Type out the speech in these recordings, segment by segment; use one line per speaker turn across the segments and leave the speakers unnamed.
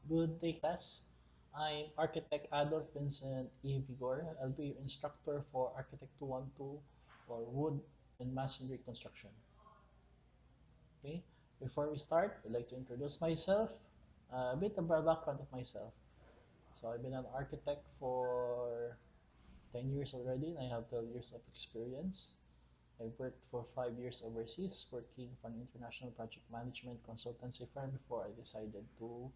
Good day, class. I'm Architect Adolf Vincent E. Vigor. I'll be your instructor for Architect 212 for wood and masonry construction. Okay. Before we start, I'd like to introduce myself, a bit of a background of myself. So I've been an architect for 10 years already, and I have 12 years of experience. I've worked for 5 years overseas, working for an international project management consultancy firm before I decided to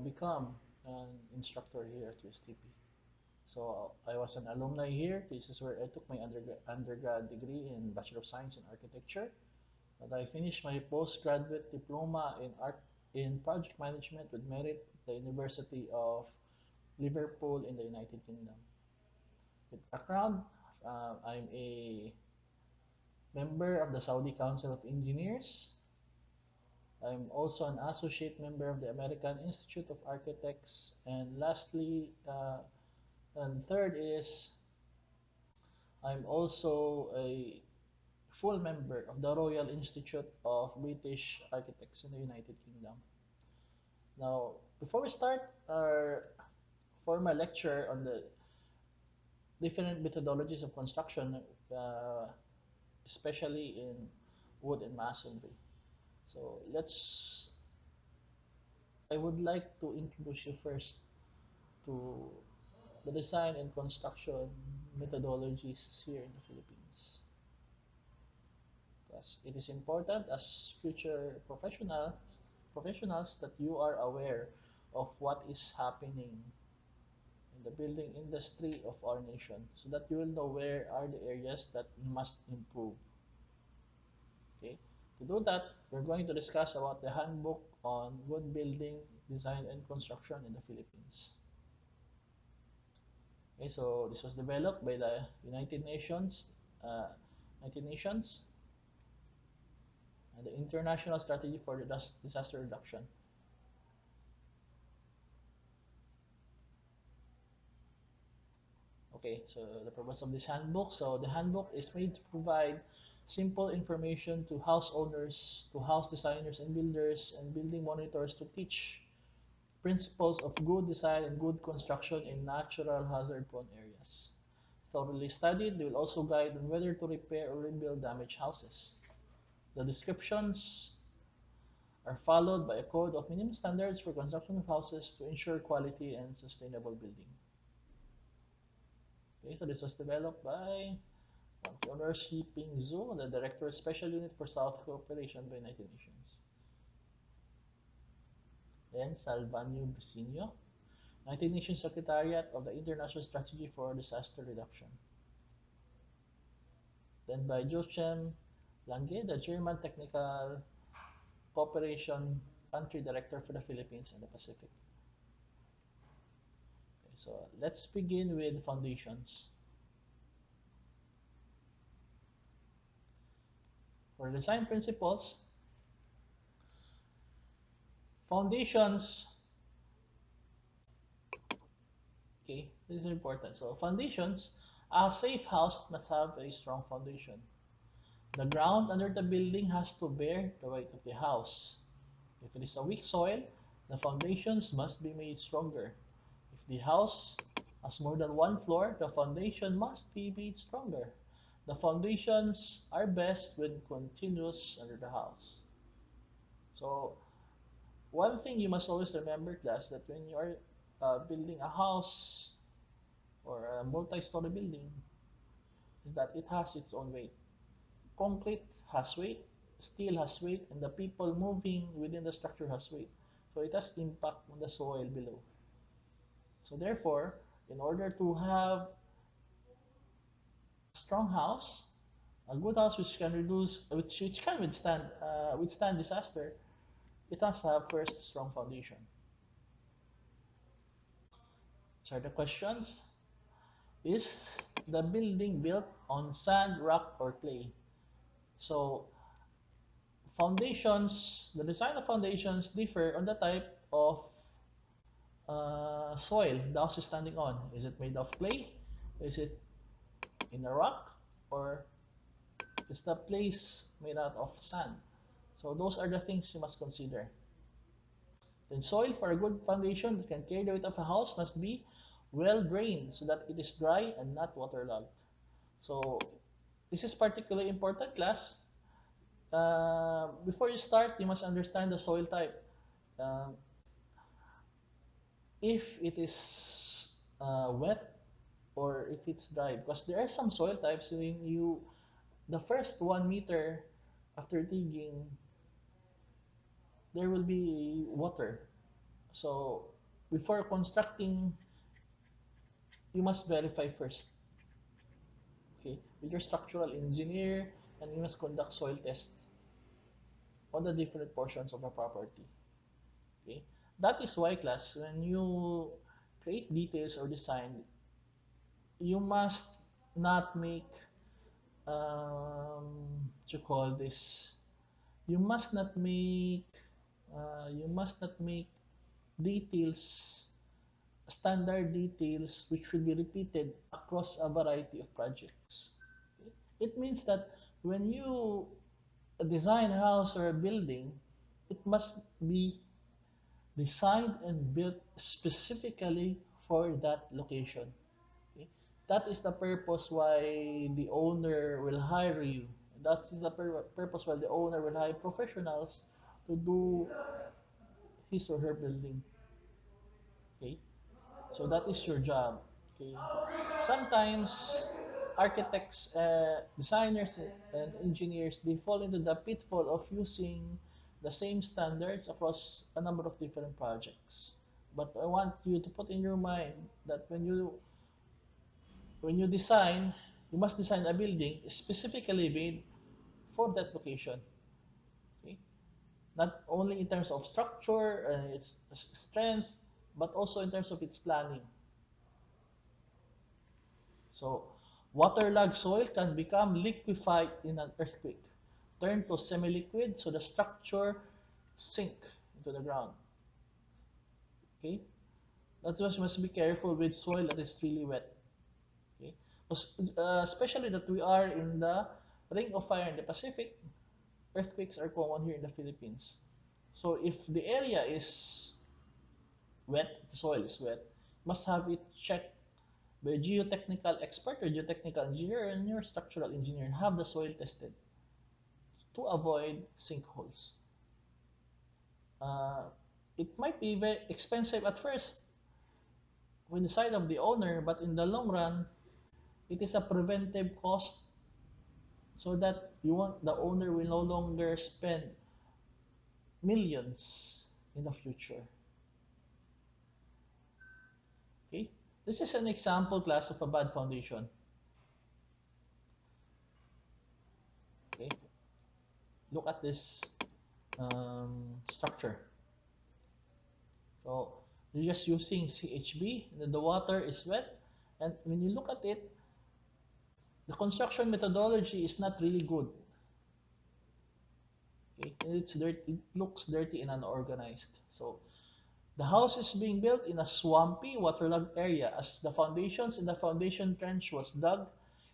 become an instructor here at USTP. So I was an alumni here. This is where I took my undergrad degree in Bachelor of Science in Architecture. And I finished my postgraduate diploma in project management with merit at the University of Liverpool in the United Kingdom. With background, I'm a member of the Saudi Council of Engineers. I'm also an associate member of the American Institute of Architects. And lastly, and third is I'm also a full member of the Royal Institute of British Architects in the United Kingdom. Now, before we start our formal lecture on the different methodologies of construction, uh, especially in wood and masonry. So I would like to introduce you first to the design and construction methodologies here in the Philippines. Because it is important as future professionals that you are aware of what is happening in the building industry of our nation so that you will know where are the areas that you must improve. Okay? To do that, we're going to discuss about the handbook on wood building design and construction in the Philippines. Okay, so this was developed by the uh, United Nations, and the International Strategy for Disaster Reduction. Okay, so the purpose of this handbook. So the handbook is made to provide simple information to house owners, to house designers and builders, and building monitors to teach principles of good design and good construction in natural hazard prone areas. Thoroughly studied, they will also guide on whether to repair or rebuild damaged houses. The descriptions are followed by a code of minimum standards for construction of houses to ensure quality and sustainable building. Okay, so this was developed by Honor Shipping Zoo, the Director of Special Unit for South Cooperation by United Nations. Then Salvanio Businio, United Nations Secretariat of the International Strategy for Disaster Reduction. Then by Joachim Lange, the German Technical Cooperation Country Director for the Philippines and the Pacific. Okay, so let's begin with foundations. For design principles, foundations, okay, this is important. So foundations, a safe house must have a strong foundation. The ground under the building has to bear the weight of the house. If it is a weak soil, the foundations must be made stronger. If the house has more than one floor, the foundation must be made stronger. The foundations are best when continuous under the house. So one thing you must always remember, class, that when you are building a house or a multi-story building, is that it has its own weight. Concrete has weight, steel has weight, and the people moving within the structure has weight. So it has impact on the soil below. So therefore, in order to have a strong house, a good house which can which can withstand disaster, it has to have first strong foundation. So the questions: is the building built on sand, rock, or clay? So foundations, the design of foundations differ on the type of soil the house is standing on. Is it made of clay? Is it in a rock? Or is the place made out of sand? So those are the things you must consider. Then soil for a good foundation that can carry the weight of a house must be well drained so that it is dry and not waterlogged. So this is particularly important, class. Before you start, you must understand the soil type. Um, if it is wet or if it's dry, because there are some soil types when you the first 1 meter after digging, there will be water. So before constructing, you must verify first, okay, with your structural engineer, and you must conduct soil tests on the different portions of a property. Okay, that is why, class, when you create details or design, you must not make what you call this. You must not make details, standard details, which should be repeated across a variety of projects. It means that when you design a house or a building, it must be designed and built specifically for that location. Okay? That is the purpose why the owner will hire you. That is the purpose why the owner will hire professionals to do his or her building. Okay? So that is your job. Okay? Sometimes architects, designers, and engineers, they fall into the pitfall of using the same standards across a number of different projects. But I want you to put in your mind that when you design, you must design a building specifically made for that location. Okay? Not only in terms of structure and its strength, but also in terms of its planning. So, waterlogged soil can become liquefied in an earthquake, turn to semi-liquid, so the structure sink into the ground. Okay, that's why you must be careful with soil that is really wet. Okay, especially that we are in the Ring of Fire in the Pacific, earthquakes are common here in the Philippines. So if the area is wet, the soil is wet, must have it checked by a geotechnical expert or geotechnical engineer and your structural engineer, and have the soil tested to avoid sinkholes. Uh, it might be very expensive at first when the side of the owner, but in the long run, it is a preventive cost so that the owner will no longer spend millions in the future. Okay, this is an example, class, of a bad foundation. Okay, look at this structure. So you're just using CHB, and then the water is wet, and when you look at it, the construction methodology is not really good. Okay, it's dirty, it looks dirty and unorganized. So the house is being built in a swampy, waterlogged area. As the foundations in the foundation trench was dug,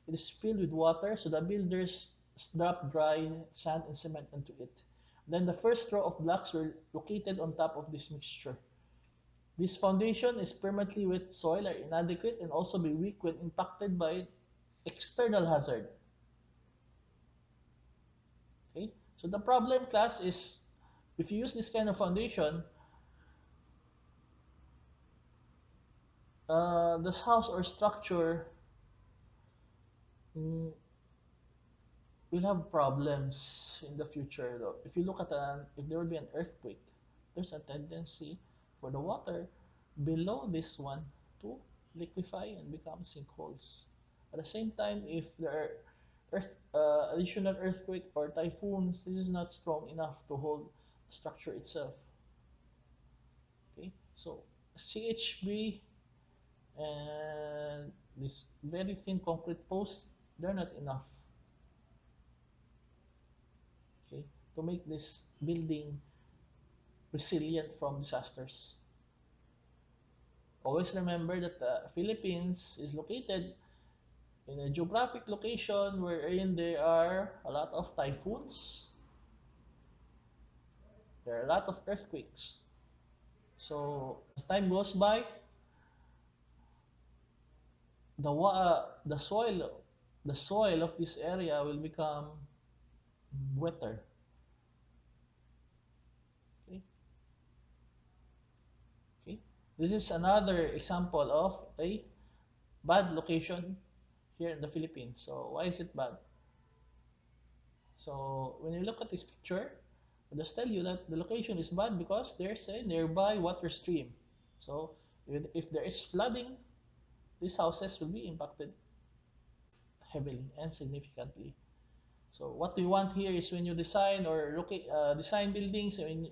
it is filled with water, so the builders dropped dry sand and cement into it. Then the first row of blocks were located on top of this mixture. This foundation is permanently with soil are inadequate and also be weak when impacted by external hazard. Okay, so the problem, class, is if you use this kind of foundation, this house or structure mm, will have problems in the future. Though, if you look at if there will be an earthquake, there's a tendency for the water below this one to liquefy and become sinkholes. At the same time, if there are additional earthquake or typhoons, this is not strong enough to hold the structure itself. Okay, so CHB and this very thin concrete posts, they're not enough, okay, to make this building resilient from disasters. Always remember that the Philippines is located in a geographic location wherein there are a lot of typhoons, there are a lot of earthquakes. So as time goes by, the soil of this area will become wetter. Okay? Okay? This is another example of a bad location here in the Philippines. So why is it bad? So when you look at this picture, I'll just tell you that the location is bad because there's a nearby water stream. So if there is flooding, these houses will be impacted heavily and significantly. So what we want here is when you design or design buildings, when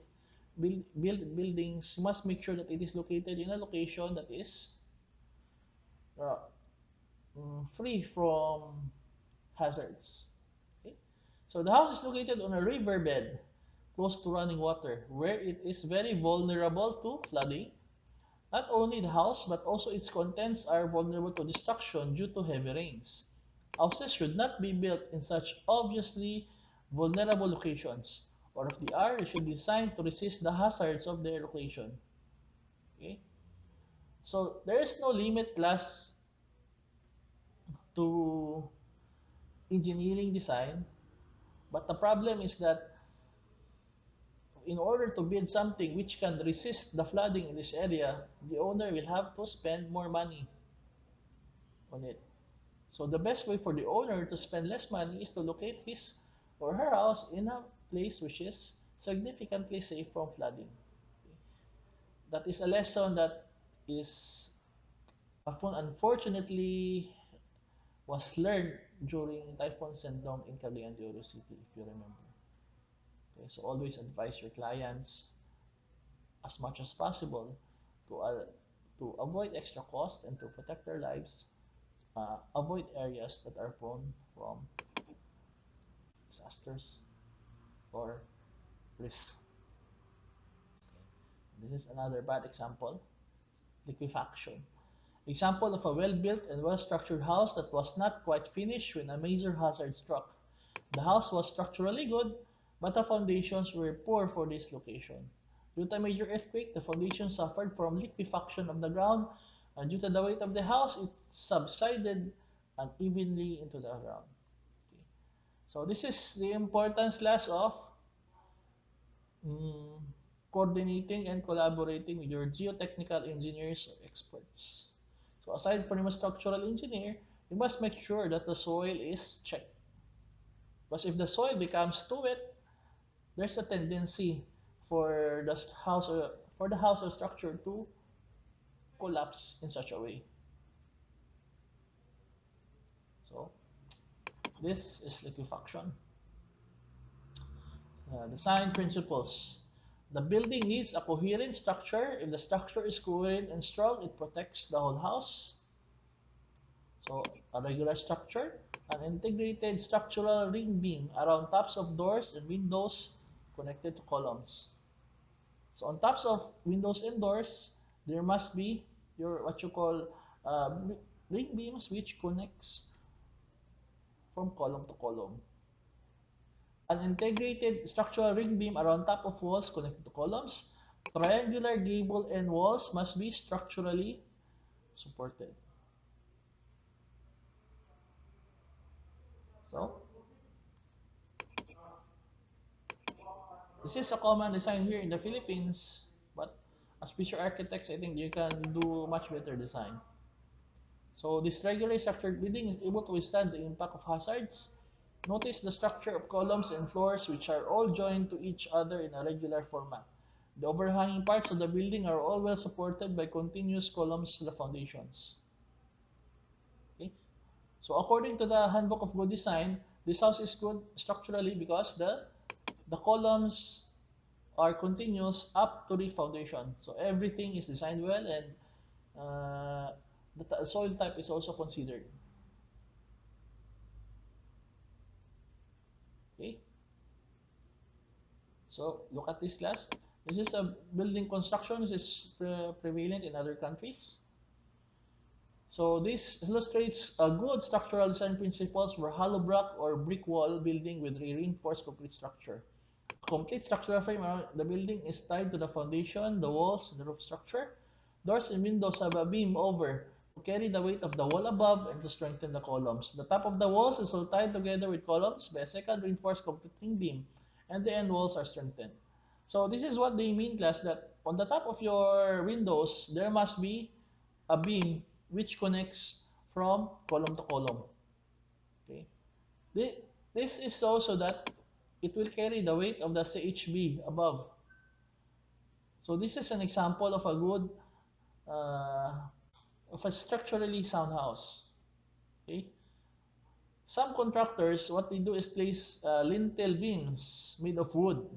you build buildings, you must make sure that it is located in a location that is uh, free from hazards. Okay? So the house is located on a riverbed close to running water, where it is very vulnerable to flooding. Not only the house, but also its contents are vulnerable to destruction due to heavy rains. Houses should not be built in such obviously vulnerable locations, or if they are, they should be designed to resist the hazards of their location. Okay? So there is no limit class to engineering design, but the problem is that in order to build something which can resist the flooding in this area, the owner will have to spend more money on it. So the best way for the owner to spend less money is to locate his or her house in a place which is significantly safe from flooding. That is a lesson that is unfortunately was learned during Typhoon Sendong in Cagayan de Oro City, if you remember. Okay, so always advise your clients as much as possible to uh, to avoid extra cost and to protect their lives. Avoid areas that are prone from disasters or risk. This is another bad example, liquefaction. Example of a well-built and well-structured house that was not quite finished when a major hazard struck. The house was structurally good, but the foundations were poor for this location. Due to a major earthquake, the foundation suffered from liquefaction of the ground, and due to the weight of the house, it subsided unevenly into the ground. Okay. So this is the importance class of mm, coordinating and collaborating with your geotechnical engineers or experts. So aside from a structural engineer, you must make sure that the soil is checked. Because if the soil becomes too wet, there's a tendency for the house or structure to collapse in such a way. So this is liquefaction. Design principles. The building needs a coherent structure. If the structure is coherent and strong, it protects the whole house. So a regular structure, an integrated structural ring beam around tops of doors and windows connected to columns. So on tops of windows and doors, there must be your what you call uh, ring beams which connects from column to column. An integrated structural ring beam around top of walls connected to columns. Triangular gable end walls must be structurally supported. So this is a common design here in the Philippines, but as future architects, I think you can do much better design. So this regularly structured building is able to withstand the impact of hazards. Notice the structure of columns and floors which are all joined to each other in a regular format. The overhanging parts of the building are all well supported by continuous columns to the foundations. Okay? So according to the Handbook of Good Design, this house is good structurally because the columns are continuous up to the foundation. So everything is designed well and uh, the soil type is also considered. Okay, so look at this class. This is a building construction. This is prevalent in other countries. So this illustrates a good structural design principles for hollow block or brick wall building with a reinforced concrete structure. complete structural frame around the building is tied to the foundation, the walls, and the roof structure. Doors and windows have a beam over to carry the weight of the wall above and to strengthen the columns. The top of the walls is all tied together with columns by a second reinforced completing beam, and the end walls are strengthened. So this is what they mean, class, that on the top of your windows, there must be a beam which connects from column to column. Okay. This is so that it will carry the weight of the CHB above. So this is an example of a good uh, of a structurally sound house. Okay. Some contractors, what they do is place lintel beams made of wood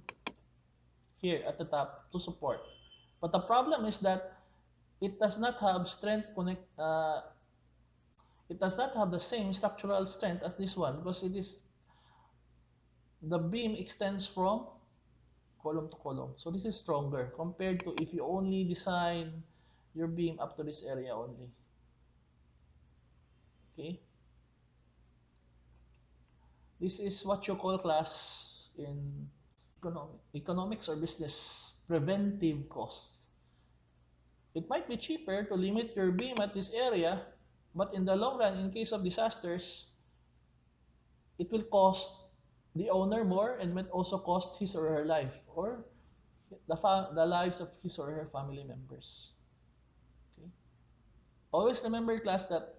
here at the top to support. But the problem is that it does not have strength connect. It does not have the same structural strength as this one because it is the beam extends from column to column. So this is stronger compared to if you only design your beam up to this area only. Okay. This is what you call, class, in economics or business, preventive cost. It might be cheaper to limit your beam at this area, but in the long run, in case of disasters, it will cost the owner more and might also cost his or her life or the lives of his or her family members. Okay? Always remember, class, that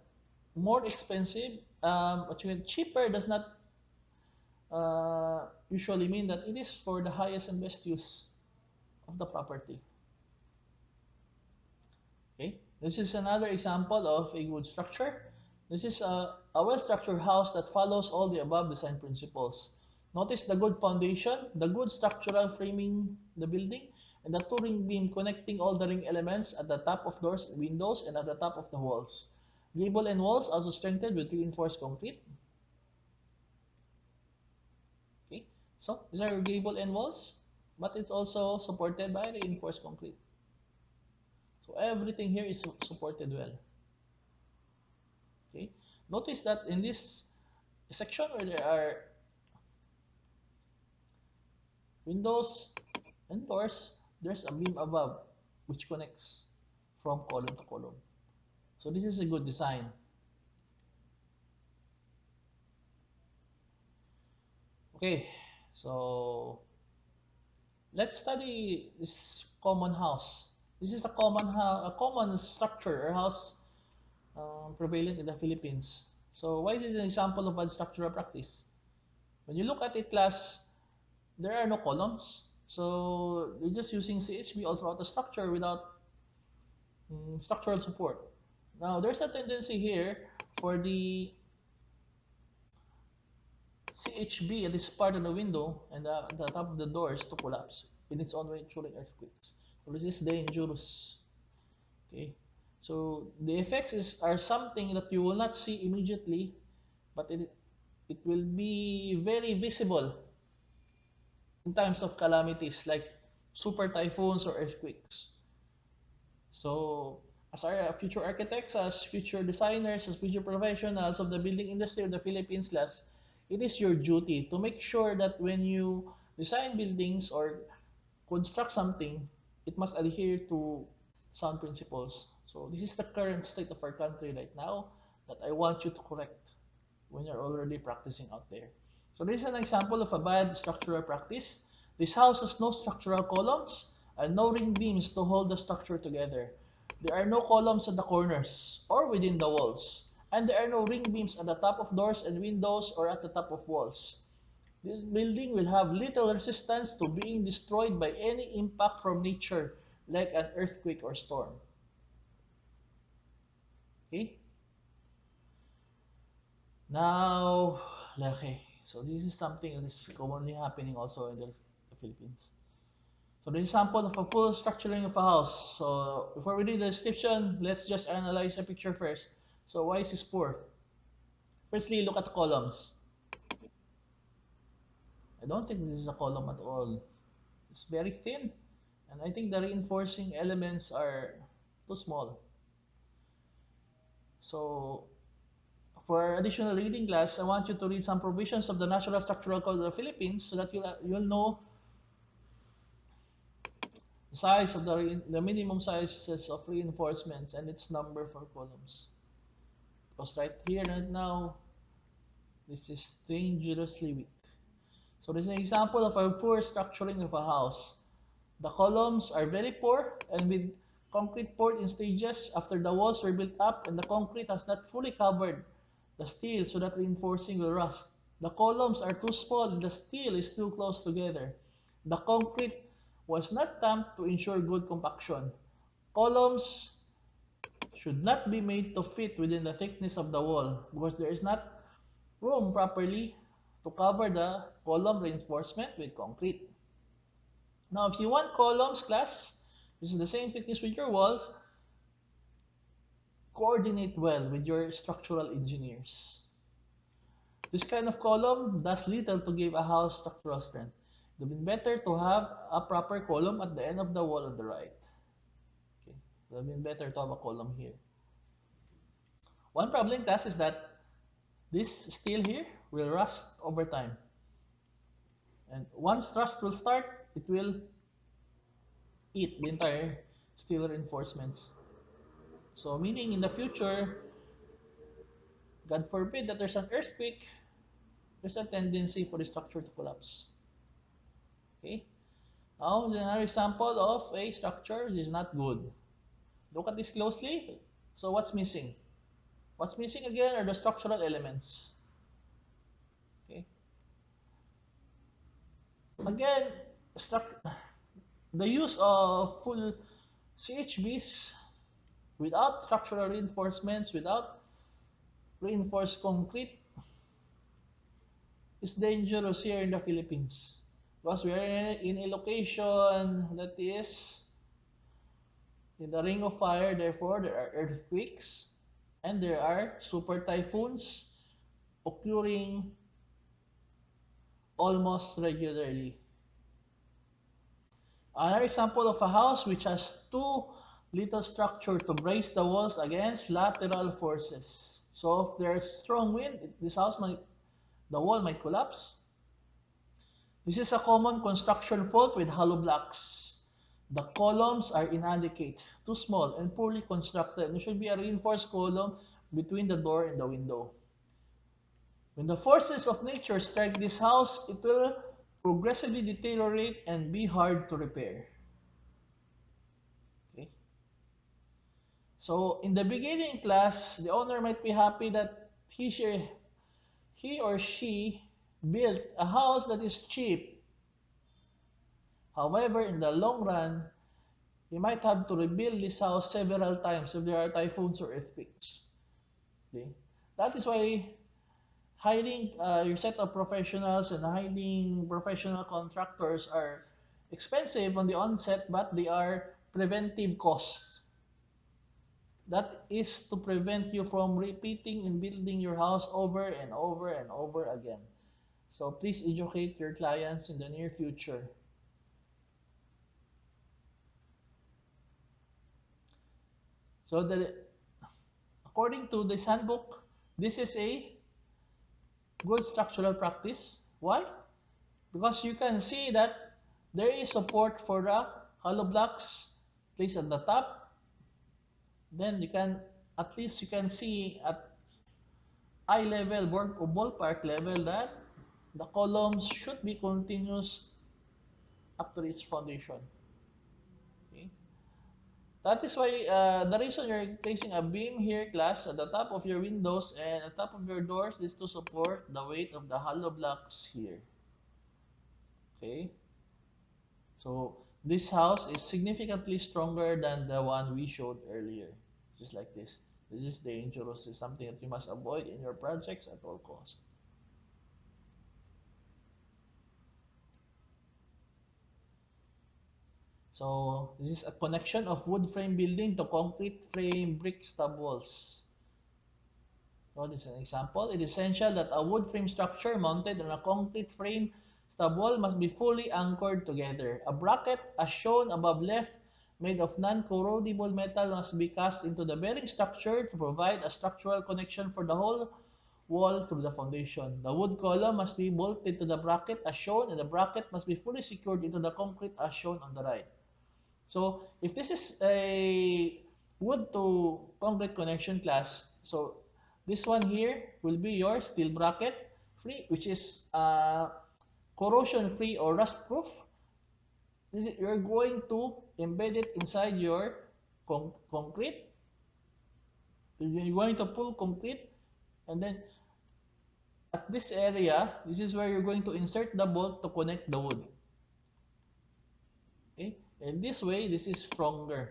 more expensive, what you mean, cheaper does not usually mean that it is for the highest and best use of the property. Okay, this is another example of a good structure. This is a well-structured house that follows all the above design principles. Notice the good foundation, the good structural framing the building, and the two-ring beam connecting all the ring elements at the top of doors, windows, and at the top of the walls. Gable and walls also strengthened with reinforced concrete. Okay, so these are gable and walls, but it's also supported by reinforced concrete. So everything here is supported well. Okay, notice that in this section where there are windows and doors, there's a beam above which connects from column to column. So this is a good design. Okay, so let's study this common house. This is a common structure or house prevalent in the Philippines. So why is this an example of a structural practice? When you look at it, class, there are no columns. So you're just using CHB all throughout the structure without structural support. Now, there's a tendency here for the CHB at this part of the window and the top of the doors to collapse in its own way during earthquakes. So this is dangerous. Okay. So the are something that you will not see immediately, but it will be very visible in times of calamities like super typhoons or earthquakes. So, as our future architects, as future designers, as future professionals of the building industry of the Philippines, class, it is your duty to make sure that when you design buildings or construct something, it must adhere to sound principles. So, this is the current state of our country right now that I want you to correct when you're already practicing out there. So this is an example of a bad structural practice. This house has no structural columns and no ring beams to hold the structure together. There are no columns at the corners or within the walls. And there are no ring beams at the top of doors and windows or at the top of walls. This building will have little resistance to being destroyed by any impact from nature, like an earthquake or storm. Okay? Now, okay, so this is something that is commonly happening also in the Philippines. So the example of a full structuring of a house. So before we read the description, let's just analyze the picture first. So why is this poor? Firstly, look at the columns. I don't think this is a column at all. It's very thin. And I think the reinforcing elements are too small. So for additional reading class, I want you to read some provisions of the Natural Structural Code of the Philippines so that you'll know The size of the minimum sizes of reinforcements and its number for columns. Because right here and now, this is dangerously weak. So this is an example of a poor structuring of a house. The columns are very poor and with concrete poured in stages after the walls were built up and the concrete has not fully covered the steel so that reinforcing will rust. The columns are too small and the steel is too close together. The concrete was not tamped to ensure good compaction. Columns should not be made to fit within the thickness of the wall because there is not room properly to cover the column reinforcement with concrete. Now, if you want columns, class, this is the same thickness with your walls, coordinate well with your structural engineers. This kind of column does little to give a house structural strength. It would be better to have a proper column at the end of the wall on the right. Okay. It would be better to have a column here. One problem, class, is that this steel here will rust over time. And once rust will start, it will eat the entire steel reinforcements. So meaning in the future, God forbid that there's an earthquake, there's a tendency for the structure to collapse. Okay? Now, another example of a structure which is not good. Look at this closely. So what's missing? What's missing again are the structural elements. Okay? Again, the use of full CHBs without structural reinforcements, without reinforced concrete, is dangerous here in the Philippines. Because we are in a location that is in the ring of fire, therefore there are earthquakes and there are super typhoons occurring almost regularly. Another example of a house which has too little structure to brace the walls against lateral forces. So if there's strong wind, the wall might collapse. This is a common construction fault with hollow blocks. The columns are inadequate, too small, and poorly constructed. There should be a reinforced column between the door and the window. When the forces of nature strike this house, it will progressively deteriorate and be hard to repair. Okay? So in the beginning class, the owner might be happy that he or she built a house that is cheap. However, in the long run, you might have to rebuild this house several times if there are typhoons or earthquakes. Okay? That is why hiring your set of professionals and hiring professional contractors are expensive on the onset, but they are preventive costs. That is to prevent you from repeating and building your house over and over and over again. So please educate your clients in the near future. So according to this handbook, this is a good structural practice. Why? Because you can see that there is support for the hollow blocks placed at the top. Then at least you can see at eye level or ballpark level that the columns should be continuous up to its foundation. Okay? That is why the reason you're placing a beam here, class, at the top of your windows and at the top of your doors is to support the weight of the hollow blocks here. Okay? So this house is significantly stronger than the one we showed earlier. Just like this. This is dangerous. It's something that you must avoid in your projects at all costs. So this is a connection of wood frame building to concrete frame brick stub walls. So this is an example. It is essential that a wood frame structure mounted on a concrete frame stub wall must be fully anchored together. A bracket, as shown above left, made of non-corrodible metal must be cast into the bearing structure to provide a structural connection for the whole wall through the foundation. The wood column must be bolted to the bracket as shown, and the bracket must be fully secured into the concrete as shown on the right. So if this is a wood to concrete connection class, so this one here will be your steel bracket free, which is corrosion free or rust proof. You're going to embed it inside your concrete. You're going to pull concrete, and then at this area, this is where you're going to insert the bolt to connect the wood. Okay, and this way, this is stronger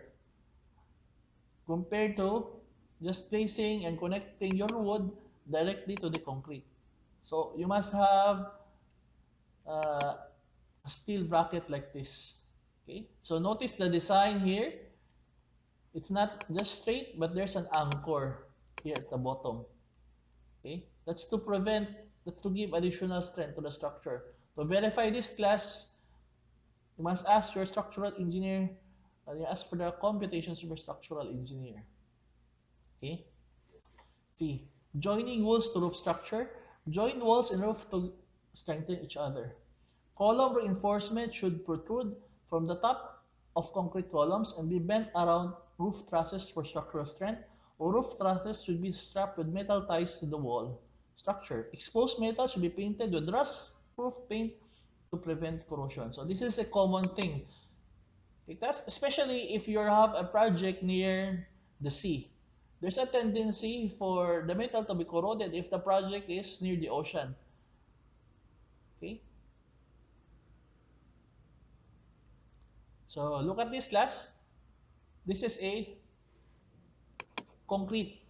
compared to just placing and connecting your wood directly to the concrete. So you must have a steel bracket like this. Okay, so notice the design here. It's not just straight, but there's an anchor here at the bottom. Okay, that's to give additional strength to the structure. To verify this class, you must ask your structural engineer, you ask for the computations of your structural engineer. Okay. P. Joining walls to roof structure. Join walls and roof to strengthen each other. Column reinforcement should protrude from the top of concrete columns and be bent around roof trusses for structural strength, or roof trusses should be strapped with metal ties to the wall structure. Exposed metal should be painted with rust-proof paint to prevent corrosion. So this is a common thing. Because especially if you have a project near the sea, there's a tendency for the metal to be corroded if the project is near the ocean. Okay, so look at this class. This is a concrete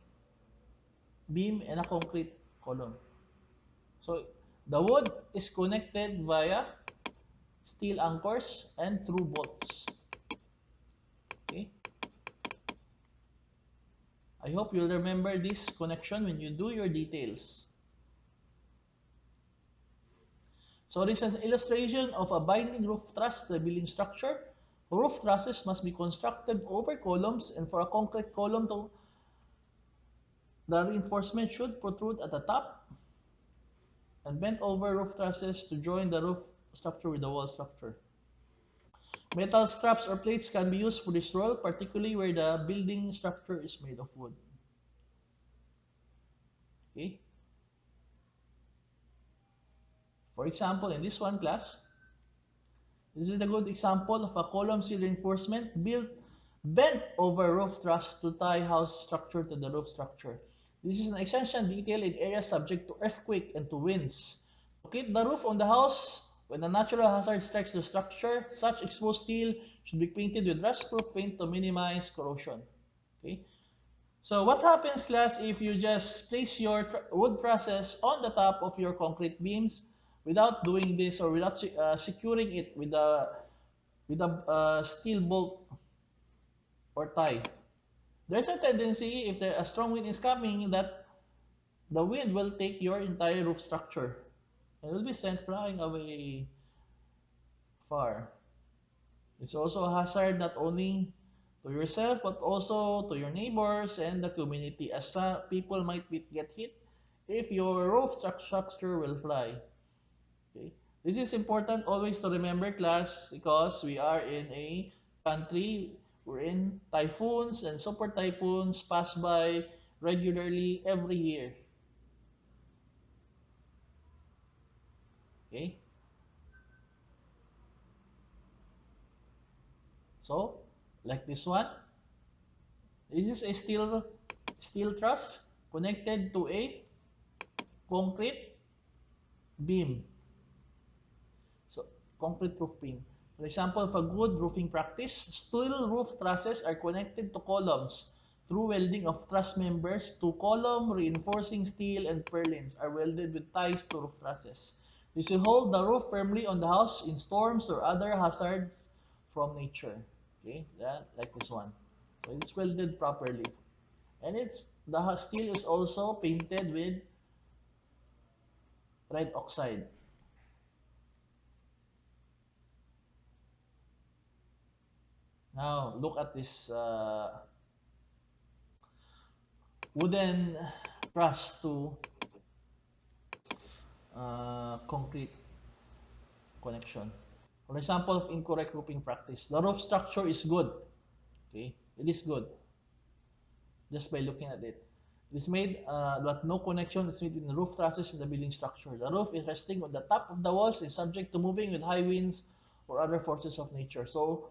beam and a concrete column. So the wood is connected via steel anchors and through bolts. Okay, I hope you'll remember this connection when you do your details. So this is an illustration of a binding roof truss to the building structure. Roof trusses must be constructed over columns, and for a concrete column, the reinforcement should protrude at the top and bend over roof trusses to join the roof structure with the wall structure. Metal straps or plates can be used for this role, particularly where the building structure is made of wood. Okay. For example, in this one class, this is a good example of a column steel reinforcement built bent over roof truss to tie house structure to the roof structure. This is an essential detail in areas subject to earthquake and to winds. To keep the roof on the house when a natural hazard strikes the structure, such exposed steel should be painted with rust-proof paint to minimize corrosion. Okay. So what happens, class, if you just place your wood trusses on the top of your concrete beams without doing this or without securing it with a steel bolt or tie? There's a tendency if a strong wind is coming that the wind will take your entire roof structure and will be sent flying away far. It's also a hazard not only to yourself but also to your neighbors and the community, as people might get hit if your roof structure will fly. Okay? This is important always to remember, class, because we are in a country wherein typhoons and super typhoons pass by regularly every year. Okay? So, like this one, this is a steel truss connected to a concrete beam. So, concrete roof beam. For example, for good roofing practice, steel roof trusses are connected to columns through welding of truss members to column reinforcing steel and purlins are welded with ties to roof trusses. This will hold the roof firmly on the house in storms or other hazards from nature. Okay, that like this one. So it's welded properly. And the steel is also painted with red oxide. Now look at this wooden truss to concrete connection. For example of incorrect roofing practice, the roof structure is good. Okay, it is good just by looking at it. It is made, but no connection is made between the roof trusses and the building structure. The roof is resting on the top of the walls and subject to moving with high winds or other forces of nature. So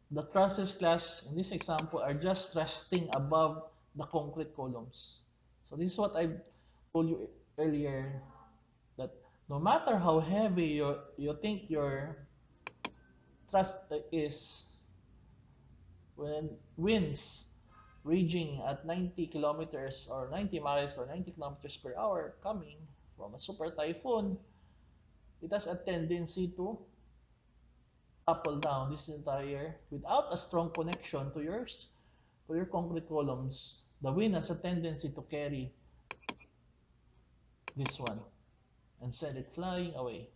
the trusses class in this example are just resting above the concrete columns. So this is what I told you earlier, that no matter how heavy you think your truss is, when winds raging at 90 kilometers or 90 miles or 90 kilometers per hour coming from a super typhoon, it has a tendency to topple down this entire without a strong connection to your concrete columns. The wind has a tendency to carry this one and send it flying away.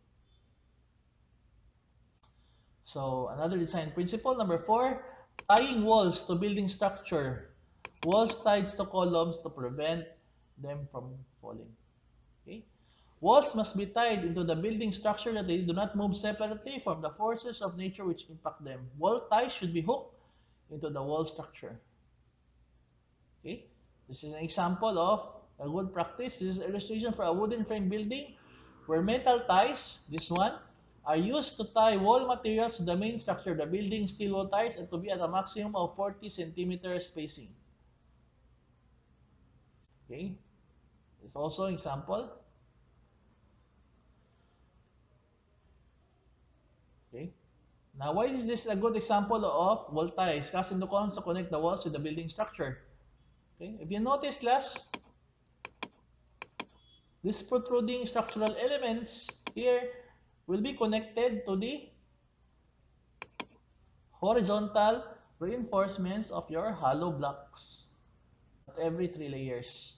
So another design principle, number 4, tying walls to building structure. Walls tied to columns to prevent them from falling. Okay? Walls must be tied into the building structure that they do not move separately from the forces of nature which impact them. Wall ties should be hooked into the wall structure. Okay? This is an example of a good practice. This is an illustration for a wooden frame building where metal ties, this one, are used to tie wall materials to the main structure, the building steel wall ties, and to be at a maximum of 40 centimeter spacing. Okay? It's also an example. Okay? Now, why is this a good example of wall ties? Cast into columns to connect the walls with the building structure. Okay? If you notice, class, these protruding structural elements here will be connected to the horizontal reinforcements of your hollow blocks at every 3 layers.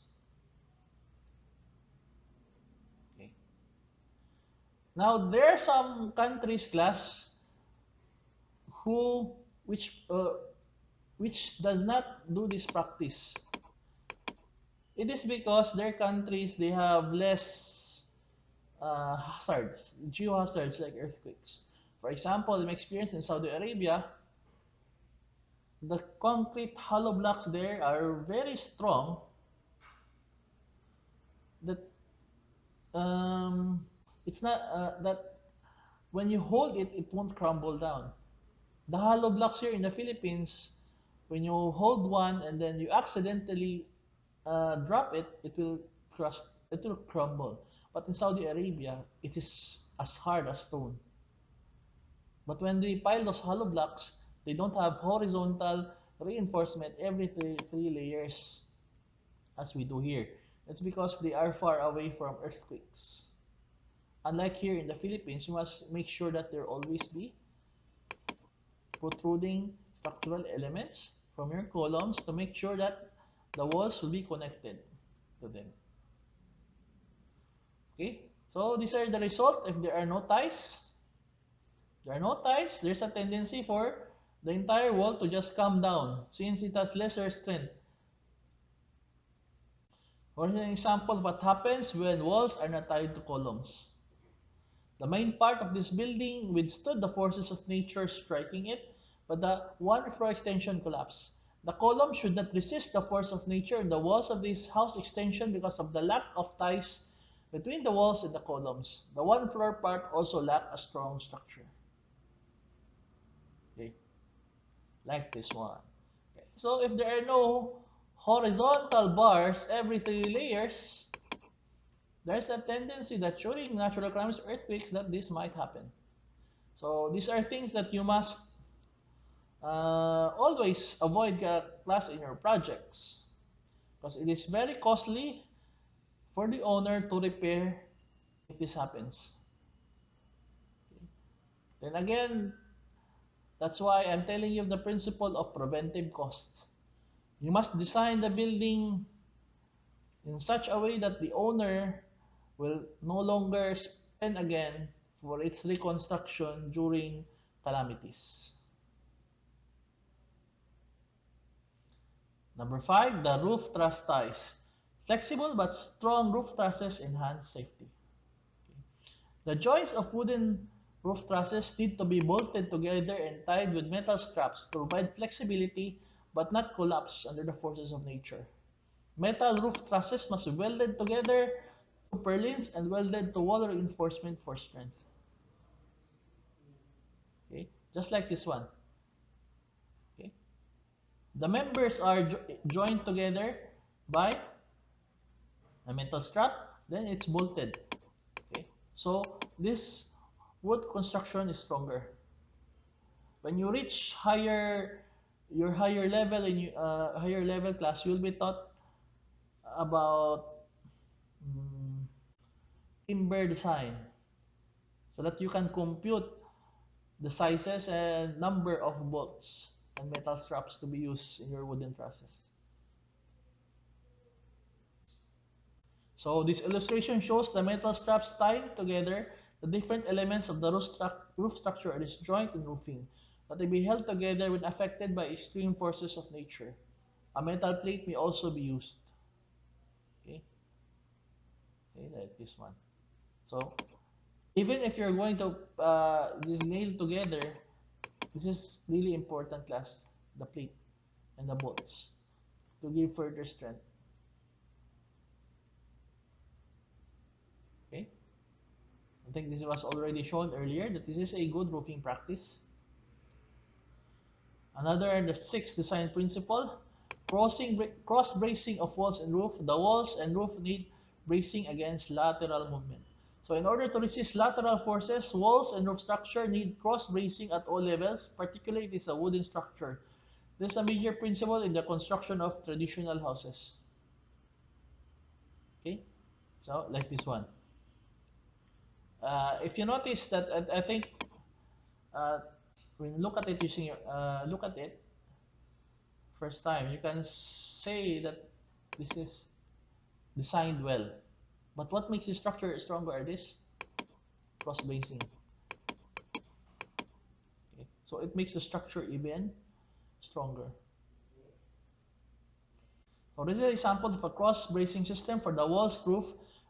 Okay. Now, there are some countries, class, who which does not do this practice. It is because their countries, they have less hazards, geohazards like earthquakes. For example, in my experience in Saudi Arabia, the concrete hollow blocks there are very strong that it's not that when you hold it, it won't crumble down. The hollow blocks here in the Philippines, when you hold one and then you accidentally drop it, it will crust, it will crumble. But in Saudi Arabia, it is as hard as stone. But when they pile those hollow blocks, they don't have horizontal reinforcement every three layers as we do here. It's because they are far away from earthquakes. Unlike here in the Philippines, you must make sure that there always be protruding structural elements from your columns to make sure that the walls will be connected to them. Okay, so these are the result. If there are no ties, there's a tendency for the entire wall to just come down since it has lesser strength. For an example of what happens when walls are not tied to columns. The main part of this building withstood the forces of nature striking it, but the one floor extension collapsed. The column should not resist the force of nature in the walls of this house extension because of the lack of ties between the walls and the columns. The one floor part also lacked a strong structure. Okay, like this one. Okay. So if there are no horizontal bars every 3 layers, there's a tendency that during natural calamities, earthquakes, that this might happen. So these are things that you must always avoid class in your projects because it is very costly for the owner to repair if this happens. Okay. Then again, that's why I'm telling you the principle of preventive cost. You must design the building in such a way that the owner will no longer spend again for its reconstruction during calamities. Number 5, the roof truss ties. Flexible but strong roof trusses enhance safety. Okay. The joints of wooden roof trusses need to be bolted together and tied with metal straps to provide flexibility but not collapse under the forces of nature. Metal roof trusses must be welded together to purlins and welded to wall reinforcement for strength. Okay, just like this one. Okay, the members are joined together by a metal strap, then it's bolted. Okay, so this wood construction is stronger. When you reach your higher level in higher level class, you'll be taught about mm, timber design so that you can compute the sizes and number of bolts and metal straps to be used in your wooden trusses. So this illustration shows the metal straps tying together the different elements of the roof structure and its joint and roofing that may be held together when affected by extreme forces of nature. A metal plate may also be used. Okay, okay, like this one. So even if you're going to this nail together, this is really important class, the plate and the bolts to give further strength. Okay, I think this was already shown earlier that this is a good roofing practice. Another, the sixth design principle, cross bracing of walls and roof. The walls and roof need bracing against lateral movement. So in order to resist lateral forces, walls and roof structure need cross bracing at all levels, particularly if it's a wooden structure. This is a major principle in the construction of traditional houses. Okay, so like this one. If you notice that, I think uh, when you look at it using your look at it first time, you can say that this is designed well. But what makes the structure stronger are this cross bracing. Okay, so it makes the structure even stronger. So this is an example of a cross bracing system for the walls, roof,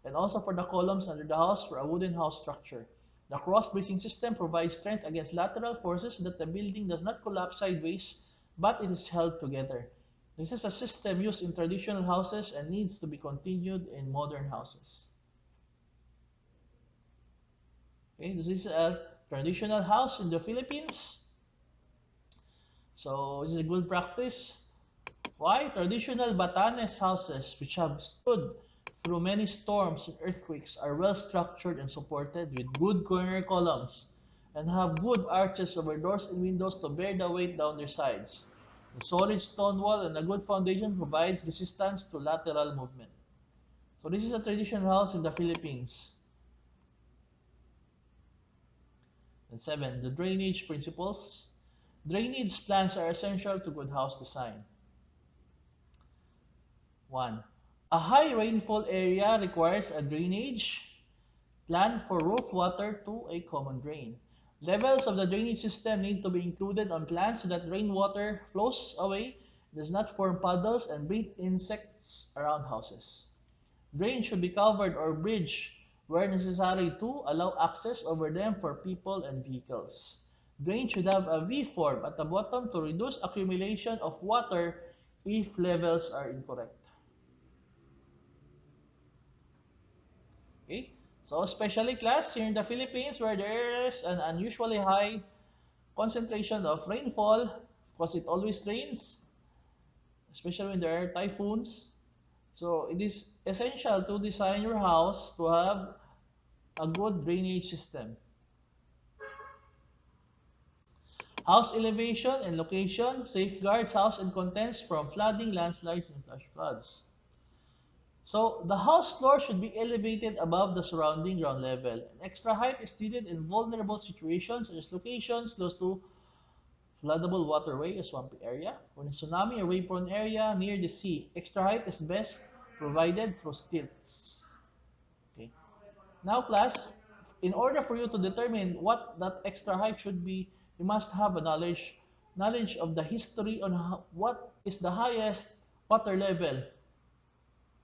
and also for the columns under the house for a wooden house structure. The cross bracing system provides strength against lateral forces so that the building does not collapse sideways, but it is held together. This is a system used in traditional houses and needs to be continued in modern houses. Okay, this is a traditional house in the Philippines. So this is a good practice. Why? Traditional Batanes houses, which have stood through many storms and earthquakes, are well structured and supported with good corner columns and have good arches over doors and windows to bear the weight down their sides. The solid stone wall and a good foundation provides resistance to lateral movement. So this is a traditional house in the Philippines. And seven, the drainage principles. Drainage plans are essential to good house design. 1. A high rainfall area requires a drainage plan for roof water to a common drain. Levels of the drainage system need to be included on plans so that rainwater flows away, does not form puddles, and breed insects around houses. Drains should be covered or bridged where necessary to allow access over them for people and vehicles. Drains should have a V form at the bottom to reduce accumulation of water if levels are incorrect. Okay, so especially class here in the Philippines where there's an unusually high concentration of rainfall because it always rains, especially when there are typhoons. So it is essential to design your house to have a good drainage system. House elevation and location safeguards house and contents from flooding, landslides, and flash floods. So the house floor should be elevated above the surrounding ground level. An extra height is needed in vulnerable situations such as locations close to floodable waterway, a swampy area, or in a tsunami or wave-prone area near the sea. Extra height is best provided through stilts. Okay. Now, class, in order for you to determine what that extra height should be, you must have a knowledge of the history on what is the highest water level.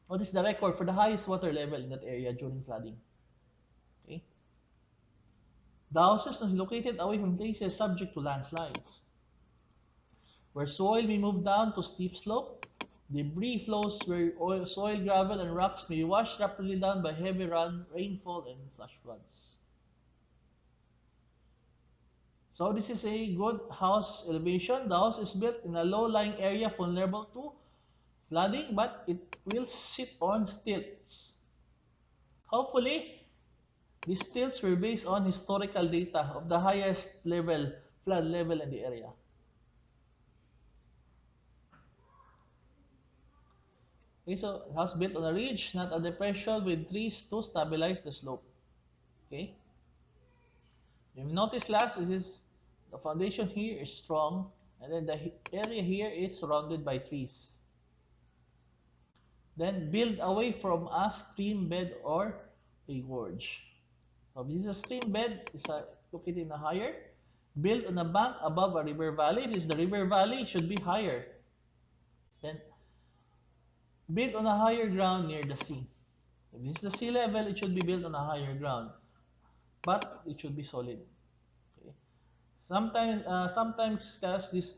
What is the record for the highest water level in that area during flooding? Okay. The houses are located away from places subject to landslides, where soil may move down to steep slope. Debris flows where soil, gravel, and rocks may be washed rapidly down by heavy rainfall and flash floods. So this is a good house elevation. The house is built in a low-lying area vulnerable to flooding, but it will sit on stilts. Hopefully, these stilts were based on historical data of the highest level flood level in the area. Okay, so house built on a ridge, not a depression, with trees to stabilize the slope. Okay, you notice last is the foundation here is strong, and then the area here is surrounded by trees. Then build away from a stream bed or a gorge. So this is a stream bed, is located in a higher. Built on a bank above a river valley. If this is the river valley, it should be higher. Then built on a higher ground near the sea. If this is the sea level, it should be built on a higher ground, but it should be solid. Okay. Sometimes guys, these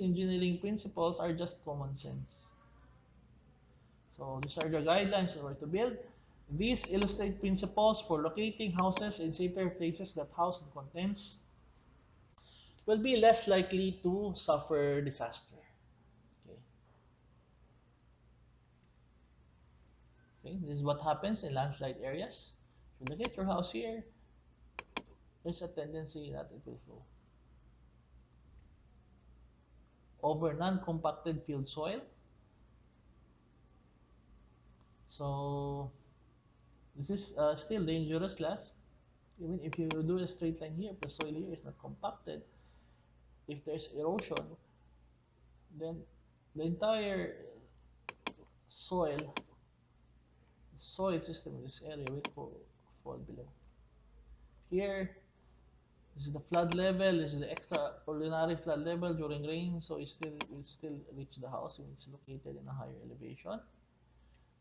engineering principles are just common sense. So these are the guidelines on where to build. These illustrate principles for locating houses in safer places that house the contents will be less likely to suffer disaster. Okay. Okay, this is what happens in landslide areas. If you look at your house here, there's a tendency that it will flow over non-compacted field soil. So this is still dangerous less. Even if you do a straight line here, if the soil here is not compacted, if there's erosion, then the entire soil soil system in this area will fall below. Here, this is the flood level. This is the extraordinary flood level during rain, so it will still reach the house when it's located in a higher elevation.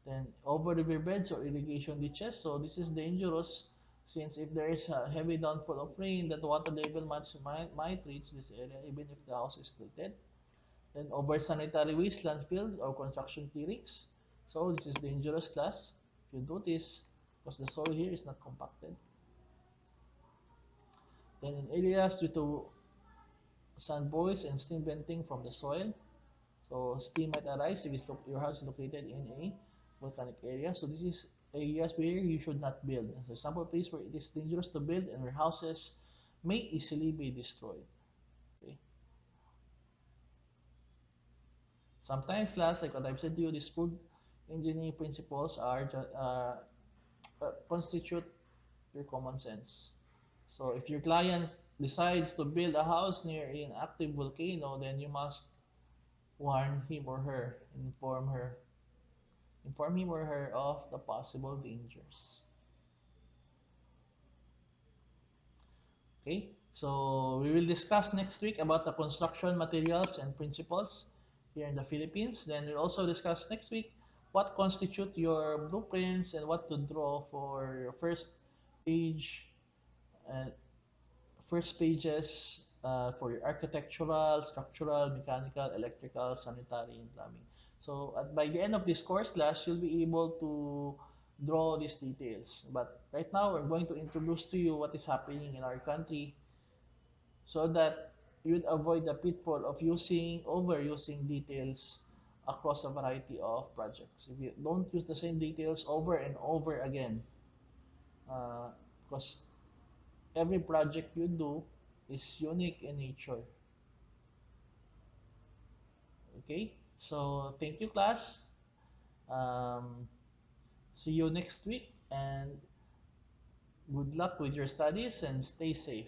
Then over riverbeds or irrigation ditches. So this is dangerous since if there is a heavy downfall of rain, that water level might reach this area even if the house is tilted. Then over sanitary waste landfills or construction clearings. So this is dangerous class. If you do this, because the soil here is not compacted. Then in areas due to sand boils and steam venting from the soil, so steam might arise if your house is located in a volcanic area. So this is areas where you should not build. So example place where it is dangerous to build and where houses may easily be destroyed. Okay. Sometimes last, like what I've said to you, these food engineering principles constitute your common sense. So if your client decides to build a house near an active volcano, then you must warn him or her, inform him or her of the possible dangers. Okay, so we will discuss next week about the construction materials and principles here in the Philippines. Then we'll also discuss next week what constitute your blueprints and what to draw for your page and first pages for your architectural, structural, mechanical, electrical, sanitary, and plumbing. So by the end of this course class, you'll be able to draw these details. But right now, we're going to introduce to you what is happening in our country so that you'd avoid the pitfall of overusing details across a variety of projects. If you don't use the same details over and over again, because every project you do is unique in nature. Okay, so thank you, class. Um, See you next week, and good luck with your studies and stay safe.